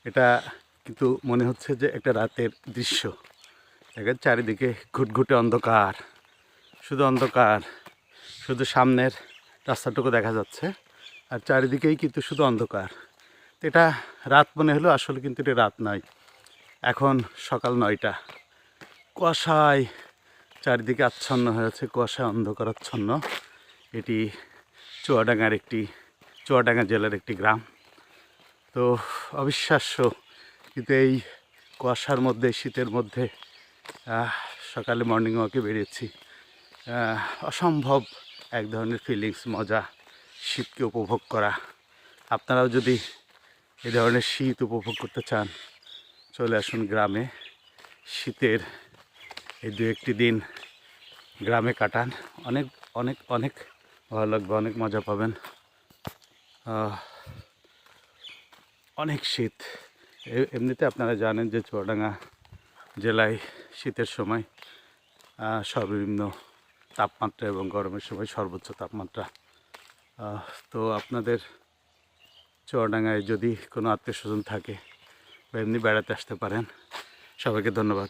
এটা কিন্তু মনে হচ্ছে যে একটা রাতের দৃশ্য। দেখেন চারিদিকে ঘুটঘুটে অন্ধকার, শুধু অন্ধকার, শুধু সামনের রাস্তাটুকু দেখা যাচ্ছে আর চারিদিকেই কিন্তু শুধু অন্ধকার। এটা রাত মনে হলো, আসলে কিন্তু এটা রাত নয়। এখন সকাল 9টা। কুয়াশায় চারিদিকে আচ্ছন্ন হয়েছে, কুয়াশায় অন্ধকারাচ্ছন্ন। এটি চুয়াডাঙ্গা জেলার একটি গ্রাম। তো অবিশ্বাস্য, কিন্তু এই কুয়াশার মধ্যে, শীতের মধ্যে সকালে মর্নিং ওয়াকে বেরিয়েছি। অসম্ভব এক ধরনের ফিলিংস, মজা, শীতকে উপভোগ করা। আপনারাও যদি এই ধরনের শীত উপভোগ করতে চান, চলে আসুন গ্রামে। শীতের এই 2-1টি দিন গ্রামে কাটান, অনেক অনেক অনেক ভালো লাগবে, অনেক মজা পাবেন। অনেক শীত। এমনিতে আপনারা জানেন যে চুয়াডাঙ্গা জেলায় শীতের সময় সর্বনিম্ন তাপমাত্রা এবং গরমের সময় সর্বোচ্চ তাপমাত্রা। তো আপনাদের চুয়াডাঙ্গায় যদি কোনো আত্মীয় স্বজন থাকে বা এমনি বেড়াতে আসতে পারেন। সবাইকে ধন্যবাদ।